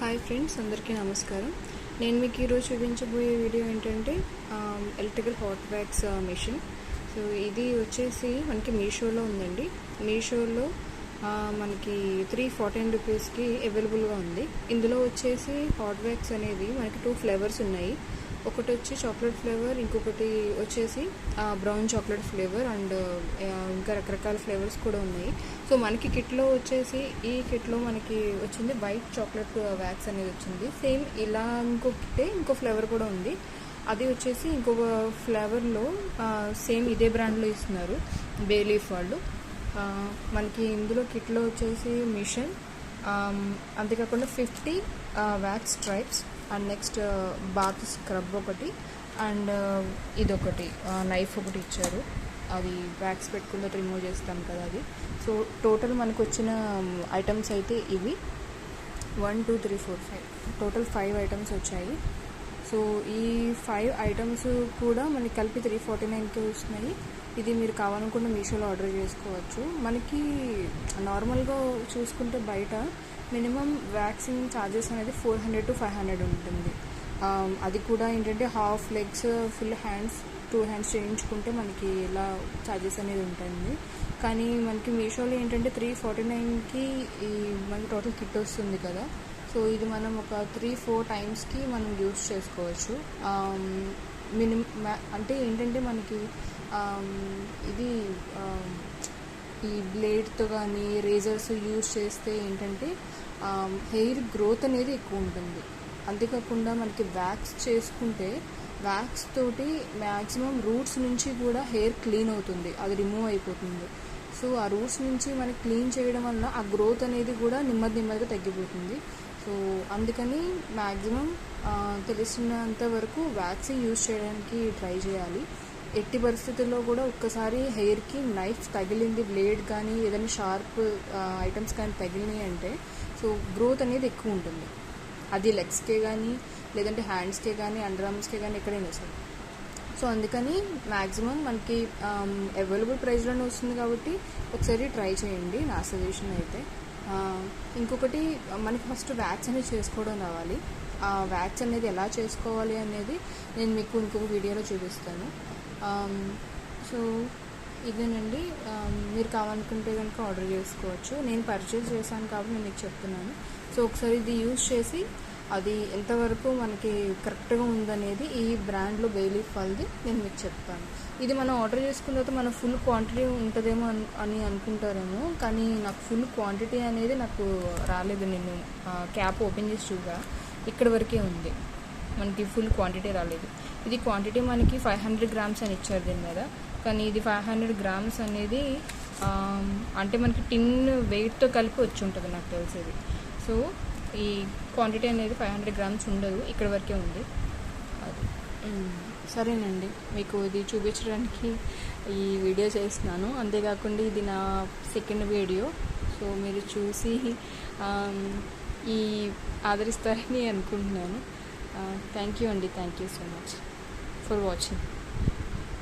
Hi friends, అందరికీ నమస్కారం. నేను మీకు ఈరోజు చూపించబోయే వీడియో ఏంటంటే electrical hot wax machine. So ఇది వచ్చేసి మనకి మీషోలో ఉందండి. మీషోలో మనకి 314 రూపీస్కి అవైలబుల్గా ఉంది. ఇందులో వచ్చేసి హాట్ వ్యాక్స్ అనేది మనకి 2 ఫ్లేవర్స్ ఉన్నాయి. ఒకటి వచ్చి చాక్లెట్ ఫ్లేవర్, ఇంకొకటి వచ్చేసి బ్రౌన్ చాక్లెట్ ఫ్లేవర్ అండ్ ఇంకా రకరకాల ఫ్లేవర్స్ కూడా ఉన్నాయి. సో మనకి కిట్లో వచ్చేసి ఈ కిట్లో మనకి వచ్చింది వైట్ చాక్లెట్ వ్యాక్స్ అనేది వచ్చింది. సేమ్ ఇలా ఇంకో ఫ్లేవర్ కూడా ఉంది. అది వచ్చేసి ఇంకొక ఫ్లేవర్లో సేమ్ ఇదే బ్రాండ్లో ఇస్తున్నారు, బేలీఫ్ వాళ్ళు. మనకి ఇందులో కిట్లో వచ్చేసి మిషన్, అంతేకాకుండా 50 wax strips and next bath scrub ఒకటి అండ్ ఇదొకటి నైఫ్ ఒకటి ఇచ్చారు. అది వ్యాక్స్ పెట్టుకున్న రిమూవ్ చేస్తాం కదా అది. సో టోటల్ మనకు వచ్చిన ఐటమ్స్ అయితే ఇవి 1 2 3 4 5 టోటల్ 5 ఐటమ్స్ వచ్చాయి. సో ఈ 5 ఐటమ్స్ కూడా మనకి కలిపి 349కి వస్తున్నాయి. ఇది మీరు కావాలనుకుంటే మీషోలో ఆర్డర్ చేసుకోవచ్చు. మనకి నార్మల్గా చూసుకుంటే బయట మినిమం వ్యాక్సింగ్ ఛార్జెస్ అనేది 400 to 500 ఉంటుంది. అది కూడా ఏంటంటే half legs, full hands, 2 hands చేయించుకుంటే మనకి ఇలా ఛార్జెస్ అనేది ఉంటుంది. కానీ మనకి మీషోలో ఏంటంటే 349కి ఈ మనకి టోటల్ కిట్ వస్తుంది కదా. సో ఇది మనం ఒక 3-4 టైమ్స్కి మనం యూస్ చేసుకోవచ్చు. అంటే ఏంటంటే మనకి ఇది ఈ బ్లేడ్తో కానీ రేజర్స్ యూజ్ చేస్తే ఏంటంటే హెయిర్ గ్రోత్ అనేది ఎక్కువ ఉంటుంది. అంతేకాకుండా మనకి వ్యాక్స్ చేసుకుంటే వ్యాక్స్ తోటి మ్యాక్సిమం రూట్స్ నుంచి కూడా హెయిర్ క్లీన్ అవుతుంది, అది రిమూవ్ అయిపోతుంది. సో ఆ రూట్స్ నుంచి మనకి క్లీన్ చేయడం వల్ల ఆ గ్రోత్ అనేది కూడా నెమ్మదిగా తగ్గిపోతుంది. సో అందుకని మ్యాక్సిమం తెలిసినంత వరకు వ్యాక్స్ యూజ్ చేయడానికి ట్రై చేయాలి. ఎట్టి పరిస్థితుల్లో కూడా ఒక్కసారి హెయిర్కి నైఫ్ తగిలింది, బ్లేడ్ కానీ ఏదైనా షార్ప్ ఐటమ్స్ కానీ తగిలినాయి అంటే సో గ్రోత్ అనేది ఎక్కువ ఉంటుంది. అది లెగ్స్కే కానీ లేదంటే హ్యాండ్స్కే కానీ అండర్ ఆర్మ్స్కే కానీ ఎక్కడైనా సరే. సో అందుకని మ్యాక్సిమం మనకి అవైలబుల్ ప్రైస్లోనే వస్తుంది కాబట్టి ఒకసారి ట్రై చేయండి, నా సజెషన్ అయితే. ఇంకొకటి మనకి ఫస్ట్ వ్యాక్స్ అనేది చేసుకోవడం రావాలి. ఆ వ్యాక్స్ అనేది ఎలా చేసుకోవాలి అనేది నేను మీకు ఇంకొక వీడియోలో చూపిస్తాను. సో ఇదేనండి, మీరు కావాలనుకుంటే కనుక ఆర్డర్ చేసుకోవచ్చు. నేను పర్చేస్ చేశాను కాబట్టి నేను మీకు చెప్తున్నాను. సో ఒకసారి ఇది యూజ్ చేసి అది ఎంతవరకు మనకి కరెక్ట్గా ఉందనేది ఈ బ్రాండ్లో బేలీఫ్ వాళ్ళది నేను మీకు చెప్తాను. ఇది మనం ఆర్డర్ చేసుకున్న తర్వాత మన ఫుల్ క్వాంటిటీ ఉంటుందేమో అని అనుకుంటారేమో, కానీ నాకు ఫుల్ క్వాంటిటీ అనేది నాకు రాలేదు. నేను క్యాప్ ఓపెన్ చేసి చూగా ఇక్కడ వరకే ఉంది, మనకి ఫుల్ క్వాంటిటీ రాలేదు. ఇది క్వాంటిటీ మనకి 500 grams అని ఇచ్చారు దీని మీద, కానీ ఇది 500 grams అనేది అంటే మనకి టిన్ వెయిట్తో కలిపి వచ్చి ఉంటుంది నాకు తెలిసేది. సో ఈ క్వాంటిటీ అనేది 500 grams ఉండదు, ఇక్కడ వరకే ఉంది. అది సరేనండి, మీకు ఇది చూపించడానికి ఈ వీడియో చేస్తున్నాను. అంతేకాకుండా ఇది నా సెకండ్ వీడియో. సో మీరు చూసి ఈ ఆదరిస్తారని అనుకుంటున్నాను. థ్యాంక్ యూ అండి, thank you so much for watching.